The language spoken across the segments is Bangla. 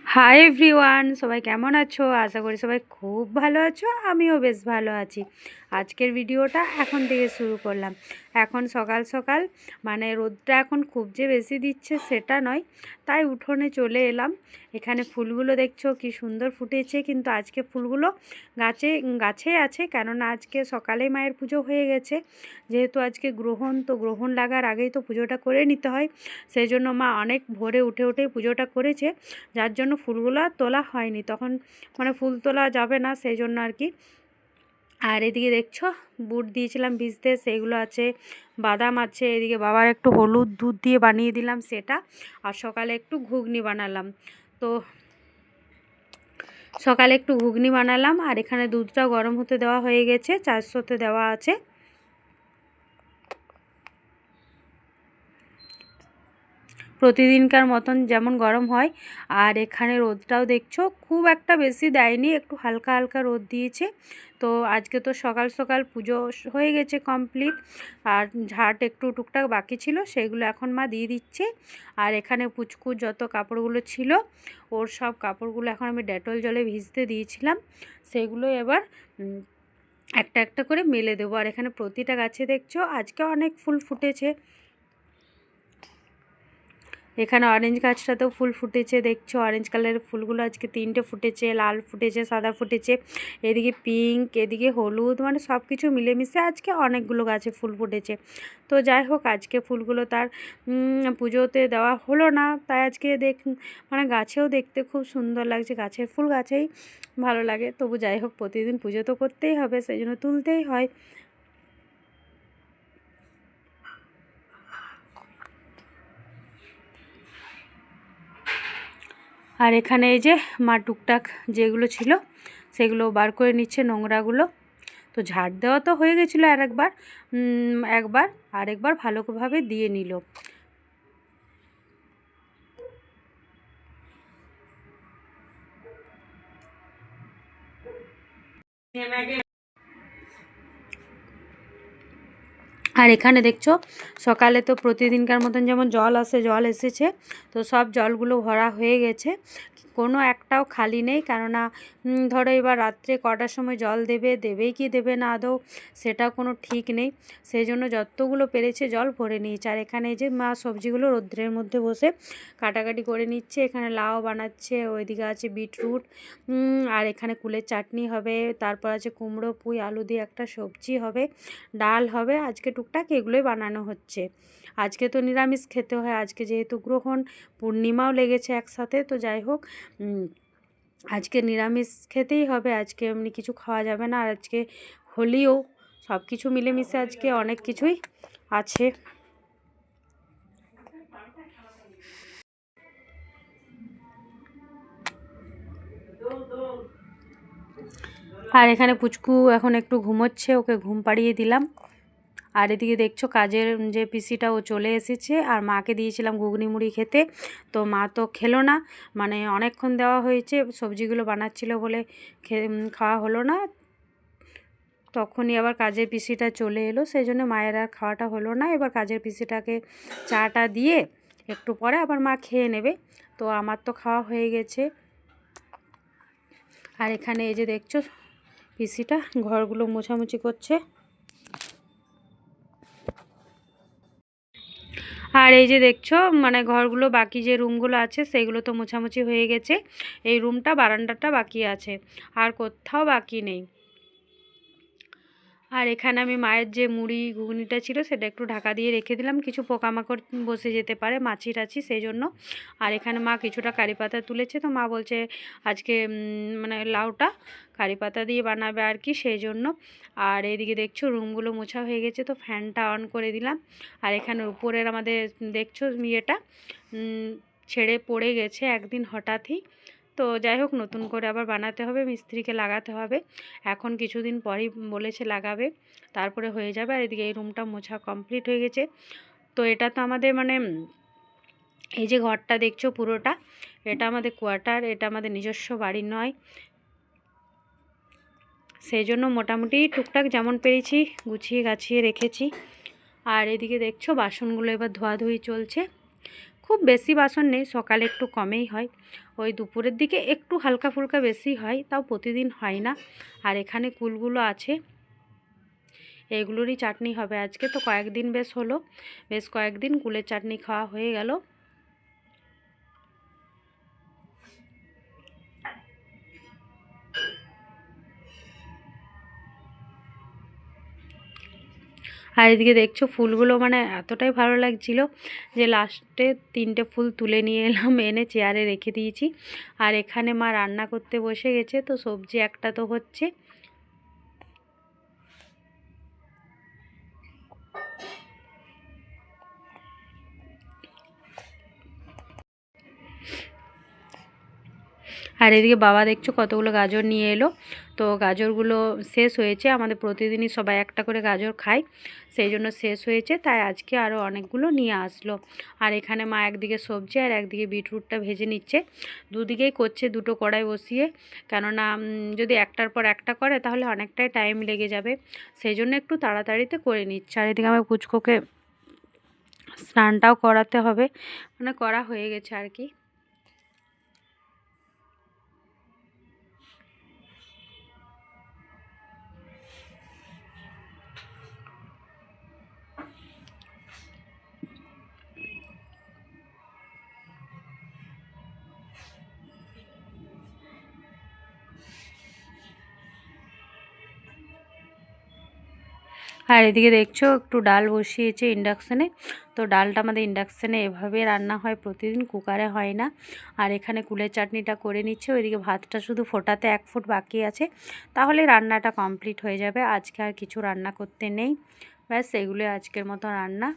হাই এভরিওয়ান, সবাই কেমন আছো? আশা করি সবাই খুব ভালো আছো। আমিও বেশ ভালো আছি। আজকের ভিডিওটা এখন থেকে শুরু করলাম। এখন সকাল সকাল, মানে রোদটা এখন খুব যে বেশি দিচ্ছে সেটা নয়, তাই উঠোনে চলে এলাম। এখানে ফুলগুলো দেখছো কি সুন্দর ফুটেছে, কিন্তু আজকে ফুলগুলো গাছে আছে, কেননা আজকে সকালে মায়ের পুজো হয়ে গেছে। যেহেতু আজকে গ্রহণ, তো গ্রহণ লাগার আগেই তো পুজোটা করে নিতে হয়। সেই জন্য মা অনেক ভোরে উঠে উঠেই পুজোটা করেছে, যার জন্য ফুলগুলো তোলা হয়নি তখন, মানে ফুল তোলা যাবে না সেই জন্য আর কি। আর এদিকে দেখছো বুট দিয়েছিলাম ভিজতে, সেইগুলো আছে, বাদাম আছে, এদিকে বাবার একটু হলুদ দুধ দিয়ে বানিয়ে দিলাম সেটা। আর সকালে একটু ঘুগনি বানালাম। তো সকালে একটু ঘুগনি বানালাম, আর এখানে দুধটা গরম হতে দেওয়া হয়ে গেছে, 400-তে দেওয়া আছে। প্রতিদিনকার মতন যেমন গরম হয়। আর এখানে রোদটাও দেখছো খুব একটা বেশি দেয়নি, একটু হালকা হালকা রোদ দিয়েছে। তো আজকে তো সকাল সকাল পুজো হয়ে গেছে কমপ্লিট। আর ঝাঁট একটু টুকটাক বাকি ছিল, সেগুলো এখন মা দিয়ে দিচ্ছে। আর এখানে পুচকুর যত কাপড়গুলো ছিল, ওর সব কাপড়গুলো এখন আমি ডেটল জলে ভিজতে দিয়েছিলাম, সেগুলো এবার একটা একটা করে মেলে দেবো। আর এখানে প্রতিটা গাছে দেখছো আজকে অনেক ফুল ফুটেছে। এখানে অরেঞ্জ গাছটাতেও ফুল ফুটেছে, দেখছো অরেঞ্জ কালারের ফুলগুলো আজকে 3টে ফুটেছে, লাল ফুটেছে, সাদা ফুটেছে, এদিকে পিঙ্ক, এদিকে হলুদ, মানে সব কিছু মিলেমিশে আজকে অনেকগুলো গাছে ফুল ফুটেছে। তো যাই হোক, আজকে ফুলগুলো তার পুজোতে দেওয়া হলো না, তাই আজকে মানে গাছেও দেখতে খুব সুন্দর লাগছে, গাছের ফুল গাছেই ভালো লাগে। তবু যাই হোক, প্রতিদিন পুজো তো করতেই হবে, সেই জন্য তুলতেই হয়। আর এখানে এই যে মা টুকটাক যেগুলো ছিল সেগুলো বার করে নিচ্ছে, নোংরাগুলো। তো ঝাড় দেওয়া তো হয়ে গেছিলো আরেকবার ভালোভাবে দিয়ে নিল। আর এখানে দেখছো সকালে তো প্রতিদিনকার মতন যেমন জল আসে, জল এসেছে, তো সব জলগুলো ভরা হয়ে গেছে, কোনো একটাও খালি নেই। কেননা ধরো এবার রাত্রে কটার সময় জল দেবেই কি দেবে না আদৌ, সেটাও কোনো ঠিক নেই। সেই জন্য যতগুলো পেরেছে জল ভরে নিয়েছে। আর এখানে যে মা সবজিগুলো রৌদ্রের মধ্যে বসে কাটাকাটি করে নিচ্ছে। এখানে লাউ বানাচ্ছে, ওইদিকে আছে বিটরুট, আর এখানে কুলের চাটনি হবে, তারপর আছে কুমড়ো পুঁই আলু দিয়ে একটা সবজি হবে, ডাল হবে, আজকে টুকটাক এগুলোই বানানো হচ্ছে। আজকে তো নিরামিষ খেতে হয়, আজকে যেহেতু গ্রহণ, পূর্ণিমাও লেগেছে একসাথে। তো যাই হোক, আজকে নিরামিষ খেতেই হবে, আজকে এমনি কিছু খাওয়া যাবে না। আর আজকে হোলিও, সব কিছু মিলেমিশে আজকে অনেক কিছুই আছে। আর এখানে পুচকু এখন একটু ঘুমোচ্ছে, ওকে ঘুম পাড়িয়ে দিলাম। আর এদিকে দেখছো কাজের যে পিসিটা, ও চলে এসেছে। আর মাকে দিয়েছিলাম ঘুগনি মুড়ি খেতে, তো মা তো খেলো না, মানে অনেকক্ষণ দেওয়া হয়েছে, সবজিগুলো বানাচ্ছিল বলে খাওয়া হলো না। তখনই আবার কাজের পিসিটা চলে এলো, সেই জন্য মায়ের আর খাওয়াটা হলো না। এবার কাজের পিসিটাকে চাটা দিয়ে একটু পরে আবার মা খেয়ে নেবে। তো আমার তো খাওয়া হয়ে গেছে। আর এখানে এই যে দেখছো পিসিটা ঘরগুলো মোছামুছি করছে। আর এই যে দেখছো, মানে ঘরগুলো বাকি যে রুমগুলো আছে সেগুলো তো মোছামুছি হয়ে গেছে, এই রুমটা বারান্দাটা বাকি আছে, আর কোথাও বাকি নেই। আর এখানে আমি মায়ের যে মুড়ি ঘুগনিটা ছিল সেটা একটু ঢাকা দিয়ে রেখে দিলাম, কিছু পোকামাকড় বসে যেতে পারে, মাছি টাছি, সেই জন্য। আর এখানে মা কিছুটা কারি পাতা তুলেছে, তো মা বলছে আজকে মানে লাউটা কারি পাতা দিয়ে বানাবে আর কি, সেই জন্য। আর এইদিকে দেখছো রুমগুলো মোছা হয়ে গেছে, তো ফ্যানটা অন করে দিলাম। আর এখানে উপরের আমাদের দেখছো ইয়েটা ছেড়ে পড়ে গেছে একদিন হঠাৎই। তো যাই হোক, নতুন করে আবার বানাতে হবে, মিস্ত্রিকে লাগাতে হবে, এখন কিছুদিন পরেই বলেছে লাগাবে, তারপরে হয়ে যাবে। আর এদিকে এই রুমটা মোছা কমপ্লিট হয়ে গেছে। তো এটা তো আমাদের মানে এই যে ঘরটা দেখছো পুরোটা, এটা আমাদের কোয়ার্টার, এটা আমাদের নিজস্ব বাড়ি নয়, সেই জন্য মোটামুটি টুকটাক যেমন পেরেছি গুছিয়ে গাছিয়ে রেখেছি। আর এদিকে দেখছো বাসনগুলো এবার ধোয়াধুয়ি চলছে, খুব বেশি বাসন নেই, সকালে একটু কমেই হয়, ওই দুপুরের দিকে একটু হালকা ফুলকা বেশি হয়, তাও প্রতিদিন হয় না। আর এখানে কুলগুলো আছে, এগুলোরই চাটনি হবে আজকে। তো কয়েকদিন বেশ কয়েকদিন কুলের চাটনি খাওয়া হয়ে গেল। আর এদিকে দেখছো ফুলগুলো মানে এতটাই ভালো লাগছিল যে লাস্টে 3টে ফুল তুলে নিয়ে এলাম, এনে চেয়ারে রেখে দিয়েছি। আর এখানে মা রান্না করতে বসে গেছে, তো সবজি একটা তো হচ্ছে। আর এদিকে বাবা দেখছো কতগুলো গাজর নিয়ে এলো। তো গাজরগুলো শেষ হয়েছে, আমাদের প্রতিদিনই সবাই একটা করে গাজর খায়, সেই জন্য শেষ হয়েছে, তাই আজকে আরও অনেকগুলো নিয়ে আসলো। আর এখানে মা একদিকে সবজি আর একদিকে বিটরুটটা ভেজে নিচ্ছে, দুদিকেই করছে, দুটো কড়াই বসিয়ে, কেননা যদি একটার পর একটা করে তাহলে অনেকটাই টাইম লেগে যাবে, সেই জন্য একটু তাড়াতাড়িতে করে নিচ্ছে। আর এদিকে আমার পুচকোকে স্নানটাও করাতে হবে, মানে করা হয়ে গেছে আর কি। আর এদিকে দেখছো একটু ডাল বসিয়েছে ইন্ডাকশানে, তো ডালটা আমাদের ইন্ডাকশানে এভাবে রান্না হয় প্রতিদিন, কুকারে হয় না। আর এখানে কুলের চাটনিটা করে নিচ্ছে, ওইদিকে ভাতটা শুধু ফোটাতে 1 ফুট বাকি আছে, তাহলে রান্নাটা কমপ্লিট হয়ে যাবে। আজকে আর কিছু রান্না করতে নেই, ব্যাস এগুলো আজকের মতো রান্না।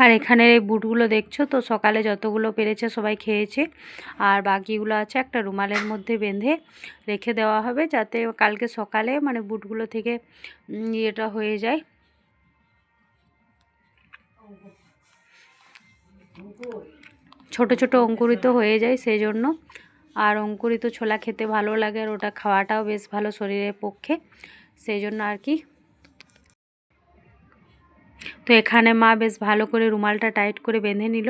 আর এখানে এই বুটগুলো দেখছো, তো সকালে যতগুলো পেরেছে সবাই খেয়েছে, আর বাকিগুলো আছে একটা রুমালের মধ্যে বেঁধে রেখে দেওয়া হবে, যাতে কালকে সকালে মানে বুটগুলো থেকে ইয়েটা হয়ে যায়, ছোট ছোট অঙ্কুরিত হয়ে যায়, সেই জন্য। আর অঙ্কুরিত ছোলা খেতে ভালো লাগে, আর ওটা খাওয়াটাও বেশ ভালো শরীরের পক্ষে, সেই জন্য আর কি। তো এখানে মা বেশ ভালো করে রুমালটা টাইট করে বেঁধে নিল,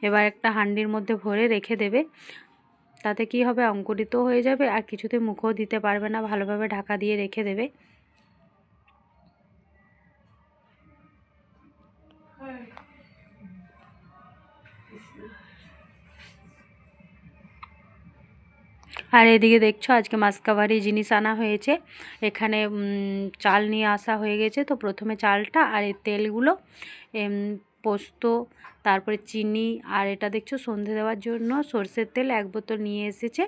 এবার একটা হাঁডির মধ্যে ভরে রেখে দেবে, তাতে কি হবে অঙ্কুরিত হয়ে যাবে, আর কিছুতে মুখও দিতে পারবে না, ভালোভাবে ঢাকা দিয়ে রেখে দেবে। আর এদিকে দেখছো আজকে মাসকাবারি জিনিস আনা হয়েছে, এখানে চাল নিয়ে আসা হয়ে গেছে। তো প্রথমে চালটা আর এই তেলগুলো, পোস্ত, তারপরে চিনি, আর এটা দেখছো সন্ধে দেওয়ার জন্য সর্ষের তেল 1 বোতল নিয়ে এসেছে,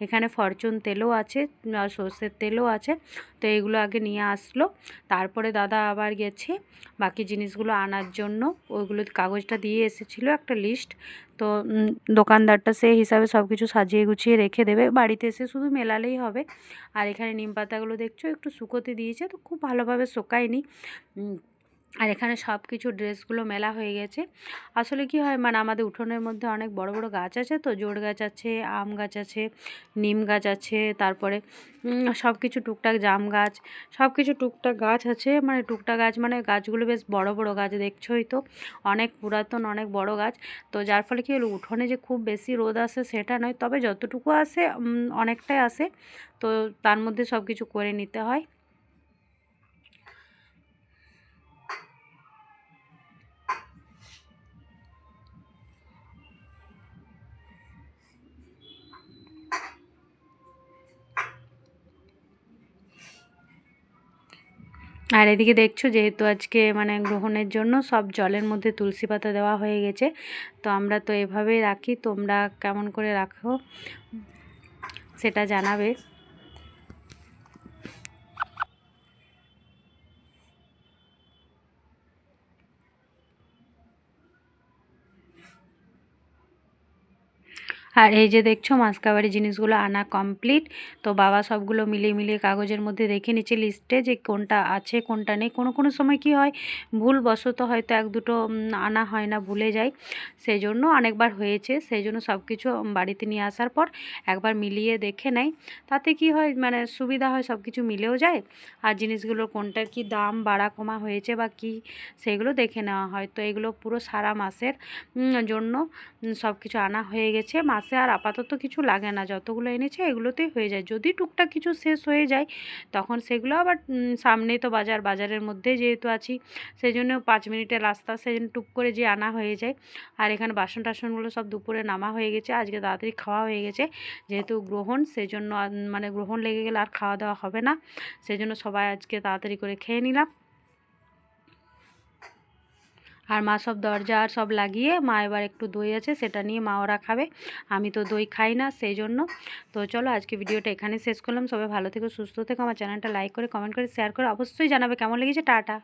এখানে ফরচুন তেলও আছে আর সর্ষের তেলও আছে। তো এগুলো আগে নিয়ে আসলো, তারপরে দাদা আবার গেছে বাকি জিনিসগুলো আনার জন্য, ওইগুলো কাগজটা দিয়ে এসেছিলো একটা লিস্ট। তো দোকানদারটা সেই হিসাবে সব কিছু সাজিয়ে গুছিয়ে রেখে দেবে, বাড়িতে এসে শুধু মেলালেই হবে। আর এখানে নিম পাতাগুলো দেখছো একটু শুকোতে দিয়েছে, তো খুব ভালোভাবে শোকায়নি। আর এখানে সব কিছু ড্রেসগুলো মেলা হয়ে গেছে। আসলে কি হয় মানে আমাদের উঠোনের মধ্যে অনেক বড় বড় গাছ আছে, তো জোড় গাছ আছে, আম গাছ আছে, নিম গাছ আছে, তারপরে সব কিছু টুকটাক জাম গাছ, সব কিছু টুকটাক গাছ আছে, মানে টুকটাক গাছ মানে গাছগুলো বেশ বড় বড় গাছ, দেখছোই তো অনেক পুরাতন অনেক বড় গাছ। তো যার ফলে কি হলো উঠোনে যে খুব বেশি রোদ আসে সেটা নয়, তবে যতটুকু আসে অনেকটাই আসে, তো তার মধ্যে সব কিছু করে নিতে হয়। আর এদিকে দেখছো যেহেতু আজকে মানে গ্রহণের জন্য সব জলের মধ্যে তুলসী পাতা দেওয়া হয়ে গেছে, তো আমরা তো এভাবেই রাখি, তোমরা কেমন করে রাখো সেটা জানাবে। আর এই যে দেখছো মাসকাবারি জিনিসগুলো আনা কমপ্লিট। তো বাবা সবগুলো মিলিয়ে কাগজের মধ্যে রেখে নিচ্ছে লিস্টে, যে কোনটা আছে কোনটা নেই। কোনো সময় কি হয়, ভুলবশত হয়তো এক দুটো আনা হয় না, ভুলে যাই, সেই জন্য অনেকবার হয়েছে। সেই জন্য সব কিছু বাড়িতে নিয়ে আসার পর একবার মিলিয়ে দেখে নেয়, তাতে কি হয় মানে সুবিধা হয়, সব কিছু মিলেও যায়। আর জিনিসগুলোর কোনটার কি দাম বাড়া কমা হয়েছে বা কি, সেগুলো দেখে নেওয়া হয়। তো এগুলো পুরো সারা মাসের জন্য সব কিছু আনা হয়ে গেছে। মাসে আর আপাতত কিছু লাগে না, যতগুলো এনেছে এগুলোতেই হয়ে যায়। যদি টুকটাক কিছু শেষ হয়ে যায় তখন সেগুলো আবার সামনেই তো বাজারের মধ্যে যেহেতু আছি, সেই জন্য 5 মিনিটের রাস্তা, সেই জন্য টুক করে যে আনা হয়ে যায়। আর এখানে বাসন টাসনগুলো সব দুপুরে নামা হয়ে গেছে, আজকে তাড়াতাড়ি খাওয়া হয়ে গেছে, যেহেতু গ্রহণ, সেই জন্য মানে গ্রহণ লেগে গেলে আর খাওয়া দাওয়া হবে না, সেই জন্য সবাই আজকে তাড়াতাড়ি করে খেয়ে নিলাম। আর মা সব দরজা আর সব লাগিয়ে, মা এবার একটু দই আছে সেটা নিয়ে মা ওরা খাবে, আমি তো দই খাই না সেই জন্য। তো চলো আজকে ভিডিওটা এখানে শেষ করলাম। সবাই ভালো থেকো, সুস্থ থেকো, আমার চ্যানেলটা লাইক করে কমেন্ট করে শেয়ার করে অবশ্যই জানাবে কেমন লেগেছে। টাটা।